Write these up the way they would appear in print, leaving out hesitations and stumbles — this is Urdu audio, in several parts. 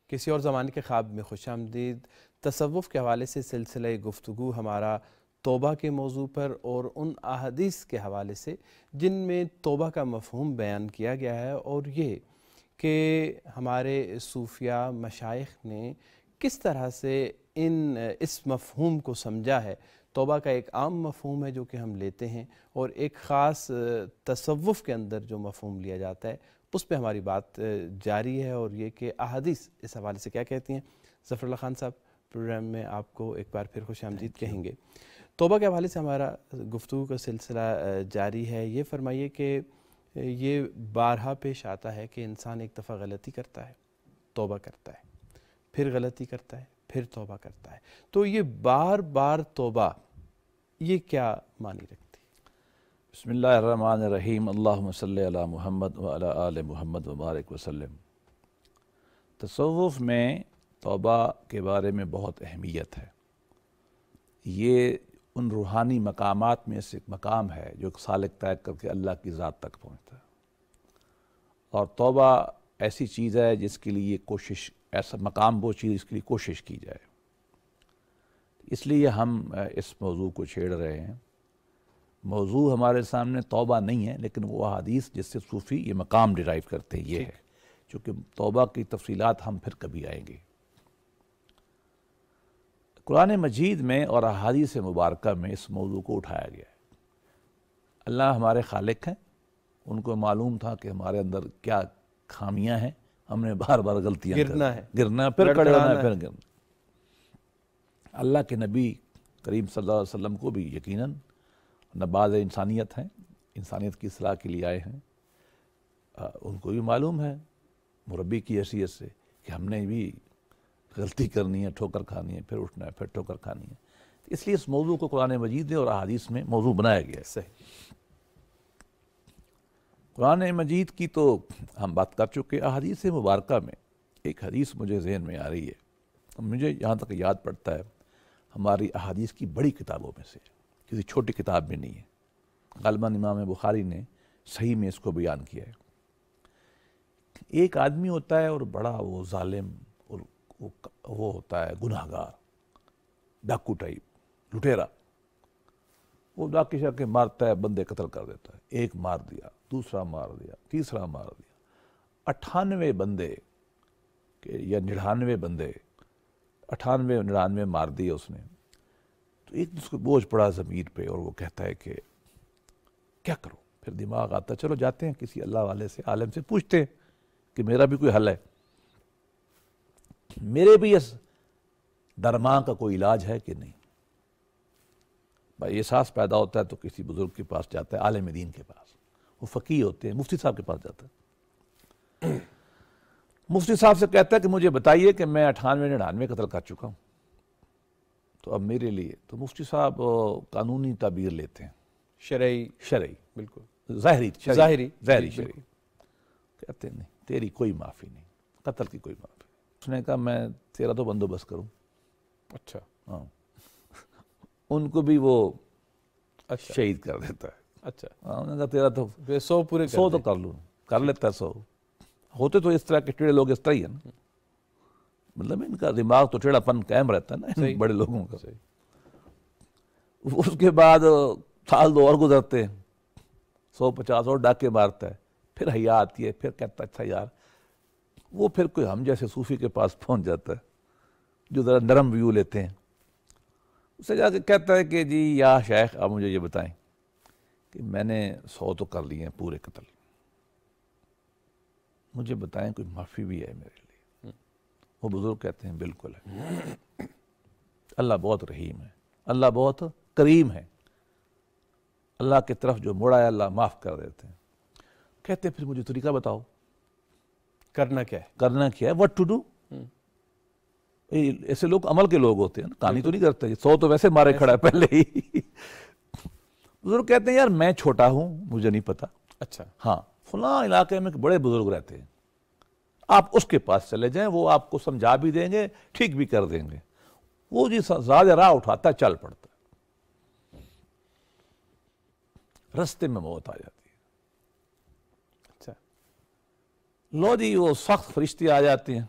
کسی اور زمانے کے خواب میں خوش آمدید۔ تصوف کے حوالے سے سلسلہ گفتگو ہمارا توبہ کے موضوع پر اور ان احادیث کے حوالے سے جن میں توبہ کا مفہوم بیان کیا گیا ہے، اور یہ کہ ہمارے صوفیاء مشائخ نے کس طرح سے اس مفہوم کو سمجھا ہے۔ توبہ کا ایک عام مفہوم ہے جو کہ ہم لیتے ہیں، اور ایک خاص تصوف کے اندر جو مفہوم لیا جاتا ہے اس پہ ہماری بات جاری ہے، اور یہ کہ احادیث اس حوالے سے کیا کہتی ہیں۔ ظفر اللہ خان صاحب، پروگرام میں آپ کو ایک بار پھر خوش آمدید کہیں گے۔ توبہ کے حوالے سے ہمارا گفتگو کا سلسلہ جاری ہے۔ یہ فرمائیے کہ یہ بارہا پیش آتا ہے کہ انسان ایک دفعہ غلطی کرتا ہے، توبہ کرتا ہے، پھر غلطی کرتا ہے، پھر توبہ کرتا ہے، تو یہ بار بار توبہ یہ کیا معنی رکھتی؟ بسم اللہ الرحمن الرحیم، اللہم صلی علی محمد وعلی آل محمد وبارک وسلم۔ تصوف میں توبہ کے بارے میں بہت اہمیت ہے۔ یہ ان روحانی مقامات میں سے ایک مقام ہے جو سالک طے کر کے اللہ کی ذات تک پہنچتا ہے، اور توبہ ایسی چیز ہے جس کے لیے کوشش، ایسا مقام وہ چیز اس کے لیے کوشش کی جائے۔ اس لیے ہم اس موضوع کو چھیڑ رہے ہیں۔ موضوع ہمارے سامنے توبہ نہیں ہے، لیکن وہ حدیث جس سے صوفی یہ مقام ڈیرائیو کرتے ہیں یہ ہے، چونکہ توبہ کی تفصیلات ہم پھر کبھی آئیں گے۔ قرآن مجید میں اور احادیث مبارکہ میں اس موضوع کو اٹھایا گیا ہے۔ اللہ ہمارے خالق ہیں، ان کو معلوم تھا کہ ہمارے اندر کیا خامیاں ہیں، ہم نے بار بار غلطیاں گرنا پھر کھڑے ہونا ہے، پھر گرنا۔ اللہ کے نبی کریم صلی اللہ علیہ وسلم کو بھی یقیناً نباز انسانیت ہیں، انسانیت کی اصلاح کے لیے آئے ہیں، ان کو بھی معلوم ہے مربی کی حیثیت سے کہ ہم نے بھی غلطی کرنی ہے، ٹھوکر کھانی ہے، پھر اٹھنا ہے، پھر ٹھوکر کھانی ہے۔ اس لیے اس موضوع کو قرآن مجید نے اور احادیث میں موضوع بنایا گیا ہے۔ صحیح۔ قرآن مجید کی تو ہم بات کر چکے، احادیث مبارکہ میں ایک حدیث مجھے ذہن میں آ رہی ہے، مجھے یہاں تک یاد پڑتا ہے ہماری احادیث کی بڑی کتابوں میں سے، کسی چھوٹی کتاب میں نہیں ہے۔ غالباً امام بخاری نے صحیح میں اس کو بیان کیا ہے۔ ایک آدمی ہوتا ہے اور بڑا وہ ظالم اور وہ ہوتا ہے گناہگار، ڈاکو ٹائپ، لٹیرا۔ وہ ڈاکے شاکے مارتا ہے، بندے قتل کر دیتا ہے، ایک مار دیا، دوسرا مار دیا، تیسرا مار دیا، 98 بندے یا 99 بندے، 98 99 مار دیے اس نے۔ تو ایک اس کو بوجھ پڑا ضمیر پہ، اور وہ کہتا ہے کہ کیا کروں؟ پھر دماغ آتا ہے چلو جاتے ہیں کسی اللہ والے سے، عالم سے پوچھتے ہیں کہ میرا بھی کوئی حل ہے، میرے بھی اس درماں کا کوئی علاج ہے کہ نہیں۔ بھائی احساس پیدا ہوتا ہے تو کسی بزرگ کے پاس جاتا ہے، عالم دین کے پاس، وہ فقیہ ہوتے ہیں، مفتی صاحب کے پاس جاتا ہے۔ مفتی صاحب سے کہتا ہے کہ مجھے بتائیے کہ میں 98 99 قتل کر چکا ہوں، تو اب میرے لیے، تو مفتی صاحب قانونی تعبیر لیتے ہیں، شرعی بالکل ظاہری بالکل۔ کہتے ہیں نہیں، تیری کوئی معافی نہیں، قتل کی کوئی معافی نہیں۔ اس نے کہا میں تیرا تو بندوبست کروں۔ اچھا، ہاں، ان کو بھی وہ شہید کر دیتا ہے۔ اچھا، ہاں، انہوں نے کہا تیرا تو 100 پورے 100 تو کر لوں، کر لیتا ہے 100۔ ہوتے تو اس طرح کے ٹیڑے لوگ اس طرح ہی ہیں نا، مطلب ان کا دماغ تو ٹیڑھا پن قائم رہتا ہے نا بڑے لوگوں کا۔ اس کے بعد سال 2 اور گزرتے ہیں، 150 اور ڈاکے مارتا ہے، پھر حیا آتی ہے، پھر کہتا ہے اچھا یار، وہ پھر کوئی ہم جیسے صوفی کے پاس پہنچ جاتا ہے جو ذرا نرم ویو لیتے ہیں۔ اسے جا کے کہتا ہے کہ جی یا شیخ آپ مجھے یہ بتائیں کہ میں نے 100 تو کر لیے ہیں پورے قتل، مجھے بتائیں کوئی معافی بھی ہے میرے لیے؟ وہ بزرگ کہتے ہیں بالکل ہے، اللہ بہت رحیم ہے، اللہ بہت کریم ہے، اللہ کی طرف جو مڑا ہے اللہ معاف کر دیتے ہیں۔ کہتے ہیں پھر مجھے طریقہ بتاؤ، کرنا کیا ہے، کرنا کیا ہے، what to do۔ ایسے لوگ عمل کے لوگ ہوتے ہیں، کہانی تو نہیں کرتے، 100 تو ویسے مارے کھڑا ہے پہلے ہی۔ بزرگ کہتے ہیں یار میں چھوٹا ہوں، مجھے نہیں پتا، اچھا ہاں فلاں علاقے میں بڑے بزرگ رہتے ہیں، آپ اس کے پاس چلے جائیں، وہ آپ کو سمجھا بھی دیں گے، ٹھیک بھی کر دیں گے۔ وہ جی زیادہ راہ اٹھاتا ہے، چل پڑتا ہے، رستے میں موت آ جاتی ہے۔ اچھا، لو جی وہ سخت فرشتے آ جاتے ہیں،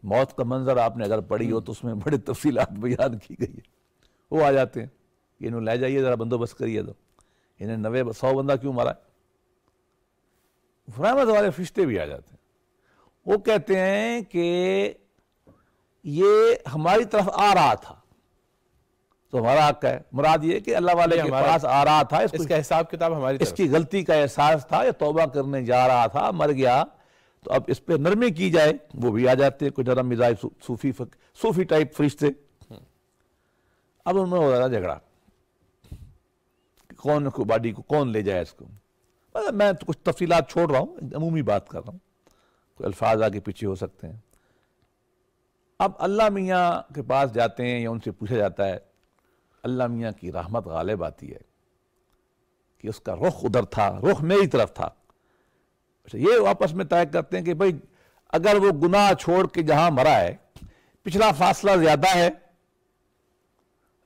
موت کا منظر آپ نے اگر پڑھی ہو تو اس میں بڑی تفصیلات بیان کی گئی ہے. وہ آ جاتے ہیں کہ انہوں لے جائیے ذرا بندوبست کریے تو انہیں 90-100 بندہ کیوں مارا ہے. رحمت والے فرشتے بھی آ جاتے ہیں. وہ کہتے ہیں کہ یہ ہماری طرف آ رہا تھا تو ہمارا حق ہے. مراد یہ کہ اللہ والے کے پاس آ رہا تھا, اس کا حساب کتاب ہماری طرف, اس کی غلطی کا احساس تھا, یہ توبہ کرنے جا رہا تھا, مر گیا, تو اب اس پہ نرمی کی جائے. وہ بھی آ جاتے ہیں, کوئی نرم مزاج صوفی ٹائپ فرشتے. اب ان میں ہو رہا جھگڑا, کون کو باڈی کو کون لے جائے اس کو. میں تو کچھ تفصیلات چھوڑ رہا ہوں, عمومی بات کر رہا ہوں, کوئی الفاظ آگے پیچھے ہو سکتے ہیں. اب اللہ میاں کے پاس جاتے ہیں یا ان سے پوچھا جاتا ہے. اللہ میاں کی رحمت غالب آتی ہے کہ اس کا رخ ادھر تھا, رخ میری طرف تھا. یہ آپس میں طے کرتے ہیں کہ بھئی اگر وہ گناہ چھوڑ کے جہاں مرا ہے پچھلا فاصلہ زیادہ ہے,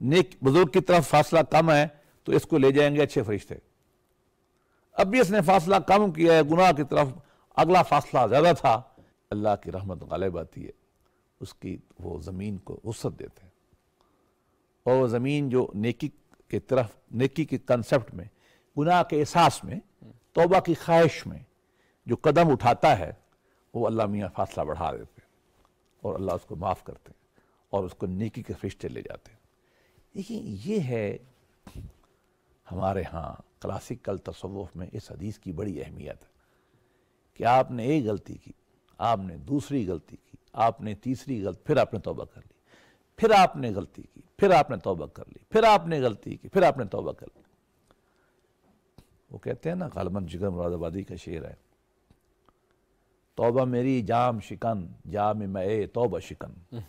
نیک بزرگ کی طرف فاصلہ کم ہے, تو اس کو لے جائیں گے اچھے فرشتے. اب بھی اس نے فاصلہ کم کیا ہے, گناہ کی طرف اگلا فاصلہ زیادہ تھا. اللہ کی رحمت غالب آتی ہے, اس کی وہ زمین کو وسعت دیتے ہیں, اور وہ زمین جو نیکی کے طرف, نیکی کے کنسپٹ میں, گناہ کے احساس میں, توبہ کی خواہش میں جو قدم اٹھاتا ہے, وہ اللہ میاں فاصلہ بڑھا دیتے ہیں اور اللہ اس کو معاف کرتے ہیں اور اس کو نیکی کے فرشتے لے جاتے ہیں. دیکھیں یہ ہے ہمارے ہاں کلاسیکل تصوف میں اس حدیث کی بڑی اہمیت ہے کہ آپ نے ایک غلطی کی, آپ نے دوسری غلطی کی, آپ نے تیسری غلطی, پھر آپ نے توبہ کر لی, پھر آپ نے غلطی کی, پھر آپ نے توبہ کر لی, پھر آپ نے غلطی کی, پھر آپ نے توبہ کر لی. وہ کہتے ہیں نا, غالباً جگر مراد آبادی کا شعر ہے, توبہ میری جام شکن جام میں توبہ شکن,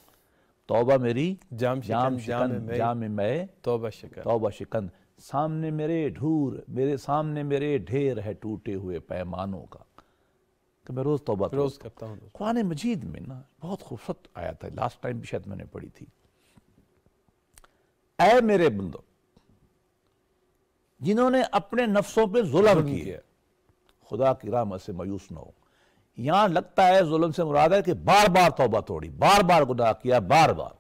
توبہ میری جام شکن جام میں توبہ شکن, سامنے میرے ڈھیر ہے ٹوٹے ہوئے پیمانوں کا, کہ میں روز توبہ کرتا ہوں. قرآن مجید میں نا بہت خوبصورت آیت ہے, لاسٹ ٹائم بھی شاید میں نے پڑھی تھی. اے میرے بندو جنہوں نے اپنے نفسوں پہ ظلم کیا, خدا کی رحمت سے مایوس نہ ہو. یہاں لگتا ہے ظلم سے مراد ہے کہ بار بار توبہ توڑی, بار بار گناہ کیا, بار بار,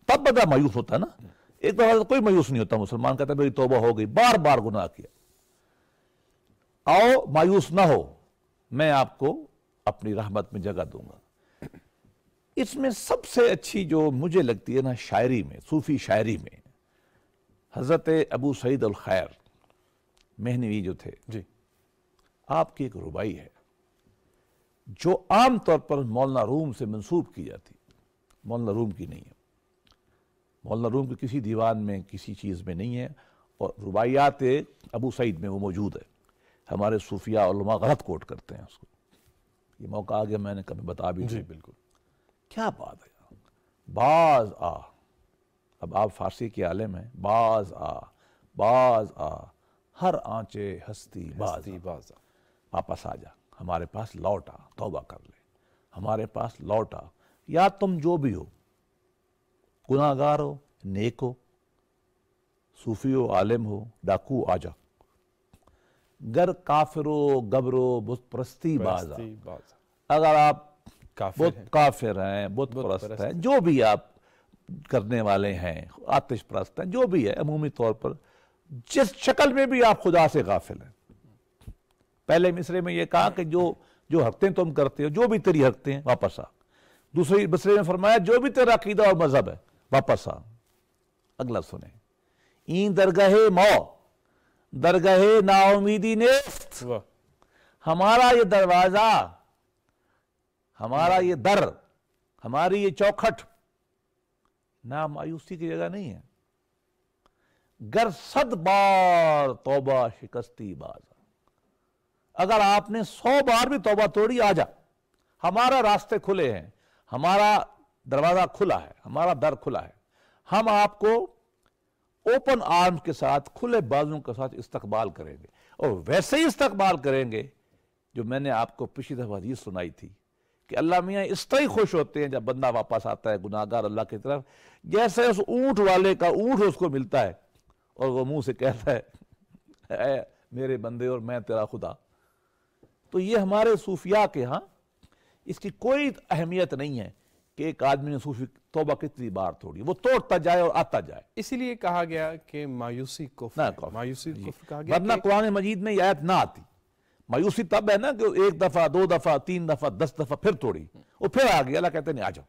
تب بندہ مایوس ہوتا ہے نا. ایک دفعہ کوئی مایوس نہیں ہوتا, مسلمان کہتا ہے میری توبہ ہو گئی, بار بار گناہ کیا. آؤ مایوس نہ ہو, میں آپ کو اپنی رحمت میں جگہ دوں گا. اس میں سب سے اچھی جو مجھے لگتی ہے نا شاعری میں, صوفی شاعری میں, حضرت ابو سعید الخیر مہنوی جو تھے, آپ کی ایک ربائی ہے جو عام طور پر مولانا روم سے منسوب کی جاتی, مولانا روم کی نہیں ہے. مولانا روم کی کسی دیوان میں کسی چیز میں نہیں ہے, اور رباعیات ابو سعید میں وہ موجود ہے. ہمارے صوفیاء علماء غلط کوٹ کرتے ہیں اس کو. یہ موقع آگے میں نے کبھی بتا بھی دیا. بالکل. کیا بات ہے, باز آ, اب آپ فارسی کے عالم ہیں, باز آ ہر آنچے ہستی باز آ, واپس آ جا, ہمارے پاس لوٹ آ, توبہ کر لے, ہمارے پاس لوٹ آ. یا تم جو بھی ہو, گناہگار ہو, نیک ہو, صوفی ہو, عالم ہو, ڈاکو, آ جا. گر کافر ہو, گبرو, بت پرستی باز آ. اگر آپ بت کافر ہیں, بت پرست ہیں, جو بھی آپ کرنے والے ہیں, آتش پرست ہیں, جو بھی ہے, عمومی طور پر جس شکل میں بھی آپ خدا سے غافل ہیں. پہلے مصرے میں یہ کہا کہ جو حرکتیں تم کرتے ہو, جو بھی تیری حرکتیں ہیں, واپس آ. دوسری مصرے میں فرمایا جو بھی تیرا عقیدہ اور مذہب ہے, واپس آ. اگلا سنیں, این درگاہ مو درگاہ نا امیدی نیست, ہمارا یہ دروازہ, ہمارا یہ در, ہماری یہ چوکھٹ نا مایوسی کی جگہ نہیں ہے. گر 100 بار توبہ شکستی باز, اگر آپ نے 100 بار بھی توبہ توڑی, آ جا, ہمارا راستے کھلے ہیں, ہمارا دروازہ کھلا ہے, ہمارا در کھلا ہے. ہم آپ کو اوپن آرمز کے ساتھ, کھلے بازوں کے ساتھ استقبال کریں گے, اور ویسے ہی استقبال کریں گے جو میں نے آپ کو پچھلی دفعہ حدیث سنائی تھی کہ اللہ میاں اس طرح خوش ہوتے ہیں جب بندہ واپس آتا ہے گناہگار اللہ کی طرف, جیسے اس اونٹ والے کا اونٹ اس کو ملتا ہے اور وہ منہ سے کہتا ہے اے میرے بندے اور میں تیرا خدا. تو یہ ہمارے صوفیاء کے ہاں اس کی کوئی اہمیت نہیں ہے کہ ایک آدمی نے صوفی توبہ کتنی بار توڑی، وہ توڑتا جائے اور آتا جائے. اسی لیے کہا گیا کہ مایوسی کفر ہے. مایوسی کفر کہا گیا، ورنہ قرآن مجید میں یہ آیت نہ آتی. مایوسی تب ہے نا کہ ایک دفعہ، 2 دفعہ، 3 دفعہ، 10 دفعہ پھر توڑی اور پھر آ گیا. اللہ کہتے ہیں نہیں، آ جاؤ.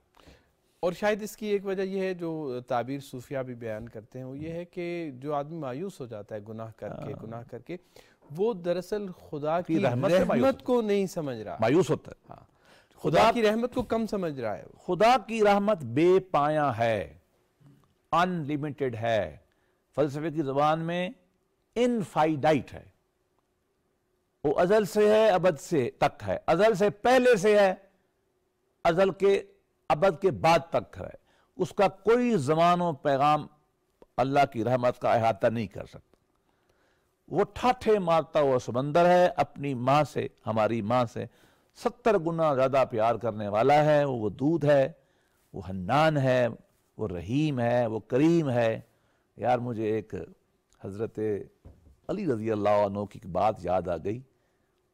اور شاید اس کی ایک وجہ یہ ہے جو تعبیر صوفیہ بھی بیان کرتے ہیں، وہ یہ ہے کہ جو آدمی مایوس ہو جاتا ہے گناہ کر کے وہ دراصل خدا کی رحمت کو نہیں سمجھ رہا، مایوس ہوتا ہے. ہاں، خدا کی رحمت کو کم سمجھ رہا ہے. خدا کی رحمت بے پایاں ہے، ان لمیٹڈ ہے. فلسفے کی زبان میں انفائنائٹ ہے. وہ ازل سے ہے، ابد سے تک ہے. ازل سے پہلے سے ہے، ازل کے ابد کے بعد تک ہے. اس کا کوئی زمان و پیغام اللہ کی رحمت کا احاطہ نہیں کر سکتا. وہ ٹھاٹھے مارتا ہوا سمندر ہے. اپنی ماں سے، ہماری ماں سے 70 گنا زیادہ پیار کرنے والا ہے. وہ ودود ہے، وہ حنان ہے، وہ رحیم ہے، وہ کریم ہے. یار مجھے ایک حضرت علی رضی اللہ عنہ کی بات یاد آ گئی.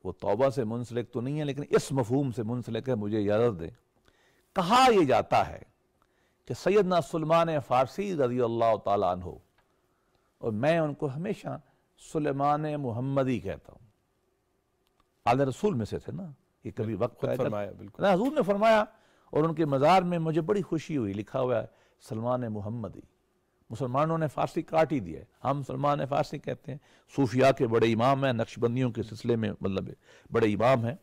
وہ توبہ سے منسلک تو نہیں ہے لیکن اس مفہوم سے منسلک ہے، مجھے اجازت دیں. کہا یہ جاتا ہے کہ سیدنا سلمان فارسی رضی اللہ تعالیٰ عنہ، اور میں ان کو ہمیشہ سلیمان محمدی کہتا ہوں، آل رسول میں سے تھے نا. یہ کبھی وقت فرمایا بالکل حضور نے فرمایا، اور ان کے مزار میں مجھے بڑی خوشی ہوئی، لکھا ہوا ہے سلمان محمدی. مسلمانوں نے فارسی کاٹ ہی دیا ہے، ہم سلمان فارسی کہتے ہیں. صوفیاء کے بڑے امام ہیں، نقشبندیوں کے سلسلے میں مطلب بڑے امام ہیں.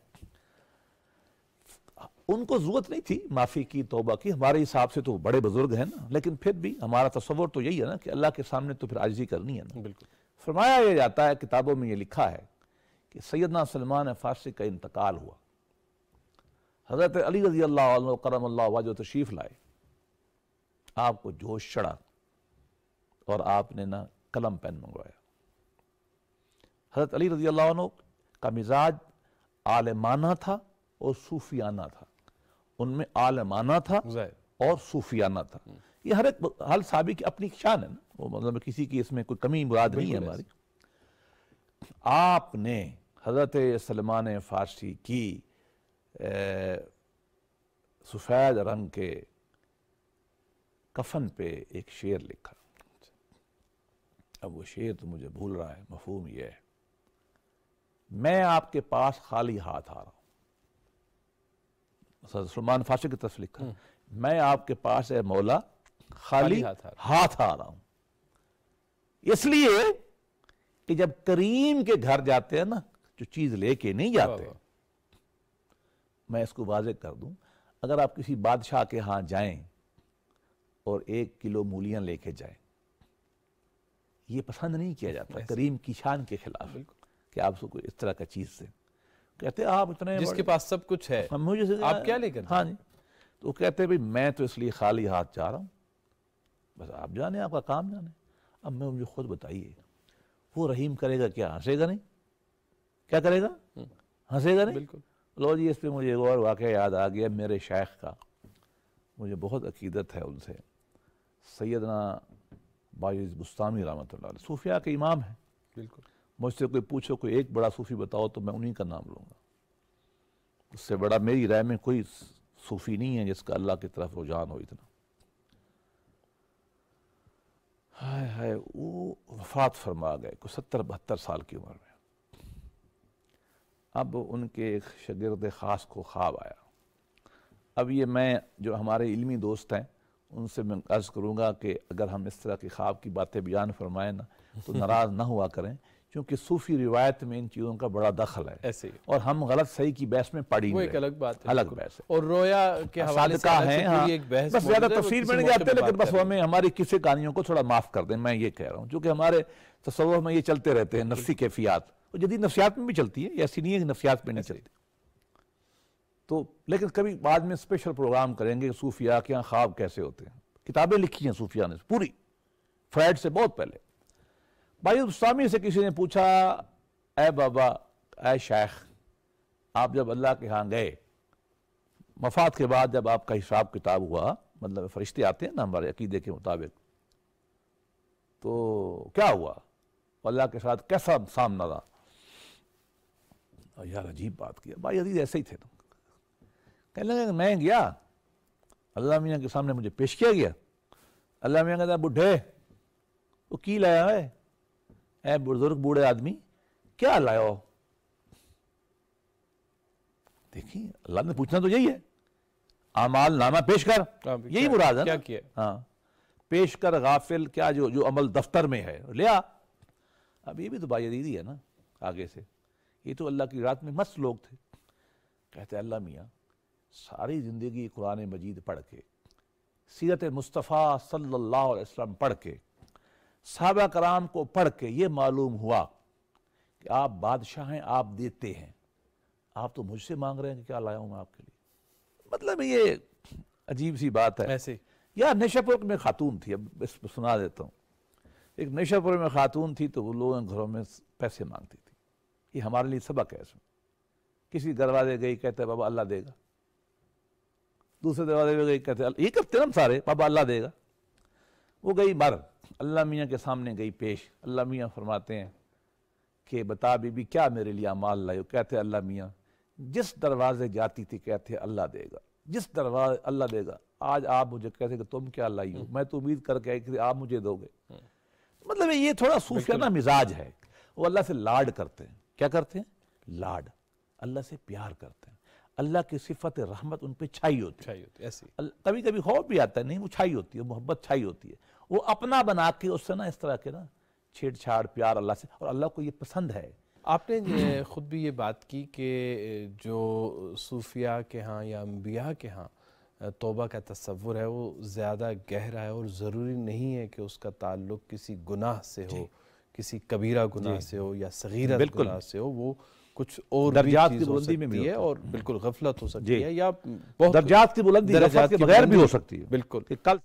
ان کو ضرورت نہیں تھی معافی کی، توبہ کی. ہمارے حساب سے تو بڑے بزرگ ہیں نا، لیکن پھر بھی ہمارا تصور تو یہی ہے نا کہ اللہ کے سامنے تو پھر عاجزی کرنی ہے نا. بالکل. فرمایا یہ جاتا ہے، کتابوں میں یہ لکھا ہے کہ سیدنا سلمان فارسی کا انتقال ہوا. حضرت علی رضی اللہ عنہ کرم اللہ وجہ تشریف لائے. آپ کو جوش چڑھا اور آپ نے نا قلم پین منگوایا. حضرت علی رضی اللہ عنہ کا مزاج عالمانہ تھا اور صوفیانہ تھا. ان میں عالمانہ تھا اور صوفیانہ تھا. یہ ہر صحابی کی اپنی شان ہے نا، وہ مطلب کسی کی اس میں کوئی کمی مراد نہیں ہے ہماری. آپ نے حضرت سلمان فارسی کی سفید رنگ کے کفن پہ ایک شعر لکھا. اب وہ شعر تو مجھے بھول رہا ہے. مفہوم یہ ہے، میں آپ کے پاس خالی ہاتھ آ رہا ہوں. سلمان فارسی کی طرف لکھا، میں آپ کے پاس اے مولا خالی ہاتھ آ رہا ہوں. اس لیے کہ جب کریم کے گھر جاتے ہیں نا، جو چیز لے کے نہیں جاتے. میں اس کو واضح کر دوں، اگر آپ کسی بادشاہ کے ہاں جائیں اور 1 کلو مولیاں لے کے جائیں، یہ پسند نہیں کیا جاتا کریم کی شان کے خلاف کہ آپ کو اس طرح کا چیز سے. کہتے آپ اتنے جس کے پاس سب کچھ ہے آپ کیا لے کر؟ ہاں جی. تو کہتے بھئی میں تو اس لیے خالی ہاتھ جا رہا ہوں، بس آپ جانے، آپ کا کام جانے. اب مجھے خود بتائیے، وہ رحیم کرے گا کیا؟ ہنسے گا نہیں؟ کیا کرے گا؟ ہنسے گا نہیں؟ بالکل. لو جی، اس پہ مجھے ایک اور واقعہ یاد آ گیا. میرے شیخ کا مجھے بہت عقیدت ہے ان سے، سیدنا باعث بستامی رحمۃ اللہ علیہ، صوفیاء کے امام ہیں. بالکل. مجھ سے کوئی پوچھو کوئی ایک بڑا صوفی بتاؤ تو میں انہی کا نام لوں گا. اس سے بڑا میری رائے میں کوئی صوفی نہیں ہے جس کا اللہ کی طرف رجحان ہو اتنا. ہائے ہائے، وہ وفات فرما گئے کوئی 70-72 سال کی عمر میں. اب ان کے ایک شاگرد خاص کو خواب آیا. اب یہ میں جو ہمارے علمی دوست ہیں ان سے میں عرض کروں گا کہ اگر ہم اس طرح کی خواب کی باتیں بیان فرمائیں نا تو ناراض نہ ہوا کریں، کیونکہ صوفی روایت میں ان چیزوں کا بڑا دخل ہے. ایسے اور ہم غلط صحیح کی بحث میں پڑی وہ ایک الگ بات ہے. الگ بحث ہے. اور رویا کے حوالے سے پوری ایک بحث، بس زیادہ تفصیل میں نہیں جاتے، لیکن بس ہمیں ہماری قصے کہانیوں کو تھوڑا معاف کر دیں. میں یہ کہہ رہا ہوں چونکہ ہمارے تصور میں یہ چلتے رہتے ہیں نفسی کیفیات، اور جدید نفسیات میں بھی چلتی ہے، ایسی نہیں ہے کہ نفسیات میں نہیں چلتی. تو لیکن کبھی بعد میں اسپیشل پروگرام کریں گے صوفیاء کے یہاں خواب کیسے ہوتے ہیں. کتابیں لکھی ہیں صوفیاء نے پوری، فرائڈ سے بہت پہلے. باعث بستامی سے کسی نے پوچھا، اے بابا، اے شیخ، آپ جب اللہ کے ہاں گئے، وفات کے بعد جب آپ کا حساب کتاب ہوا، مطلب فرشتے آتے ہیں نا ہمارے عقیدے کے مطابق، تو کیا ہوا؟ اللہ کے ساتھ کیسا سامنا رہا؟ یار عجیب بات کیا. بھائی عزیز ایسے ہی تھے نا. کہنے لگے میں گیا، اللہ میاں کے سامنے مجھے پیش کیا گیا. اللہ میاں کہتا ہے بڈھے وہ کی لایا ہے, اے بزرگ بوڑھے آدمی کیا لایا ہو؟ دیکھیں اللہ نے پوچھنا تو یہی ہے, اعمال نامہ پیش کر, یہی مراد ہے کیا نا. کیا؟ ہاں پیش کر غافل, کیا جو عمل دفتر میں ہے لیا. اب یہ بھی تو باعزیدی ہے نا آگے سے. یہ تو اللہ کی رات میں مست لوگ تھے. کہتے ہیں اللہ میاں ساری زندگی قرآن مجید پڑھ کے, سیرت مصطفیٰ صلی اللہ علیہ وسلم پڑھ کے, صحابہ کرام کو پڑھ کے یہ معلوم ہوا کہ آپ بادشاہ ہیں, آپ دیتے ہیں, آپ تو مجھ سے مانگ رہے ہیں کہ کیا لایا ہوں میں آپ کے لیے. مطلب یہ عجیب سی بات ہے. ایسے یا نیشا پور میں خاتون تھی, اب اس پہ سنا دیتا ہوں. ایک نیشا پور میں خاتون تھی تو وہ لوگوں کے گھروں میں پیسے مانگتی تھی. یہ ہمارے لیے سبق ہے اس میں. کسی دروازے گئی کہتے بابا اللہ دے گا, دوسرے دروازے پہ گئی کہتے یہ کرتے نا ہم سارے, بابا اللہ دے گا. وہ گئی مر, اللہ میاں کے سامنے گئی پیش. اللہ میاں فرماتے ہیں کہ بتا بی بی کیا میرے لیے اعمال لائے ہو؟ کہتے اللہ میاں جس دروازے جاتی تھی کہتے اللہ دے گا, جس دروازے اللہ دے گا. آج آپ مجھے کہتے کہ تم کیا لائی ہو, میں تو امید کر کے آئی کہ آپ مجھے دو گے. مطلب یہ تھوڑا صوفیانہ مزاج ہے. وہ اللہ سے لاڈ کرتے ہیں. کیا کرتے ہیں؟ لاڈ. اللہ سے پیار کرتے ہیں. اللہ کی صفت رحمت ان پہ چھائی ہوتی ہے. کبھی کبھی خوف بھی آتا ہے, نہیں وہ چھائی ہوتی ہے, محبت چھائی ہوتی ہے. وہ اپنا بنا کے اس سے نا اس طرح کے نا چھیڑ چھاڑ پیار اللہ سے, اور اللہ کو یہ پسند ہے. آپ نے خود بھی یہ بات کی کہ جو صوفیاء کے ہاں یا انبیاء کے ہاں توبہ کا تصور ہے وہ زیادہ گہرا ہے, اور ضروری نہیں ہے کہ اس کا تعلق کسی گناہ سے ہو, کسی کبیرہ گناہ سے ہو یا صغیرہ گناہ سے ہو. وہ کچھ اور درجات بھی کی چیز ہو بلندی میں سکتی بھی ہے, اور بالکل غفلت ہو سکتی ہے, یا درجات کی بلندی غفلت کے بغیر بھی ہو سکتی ہے. بالکل. کہ کل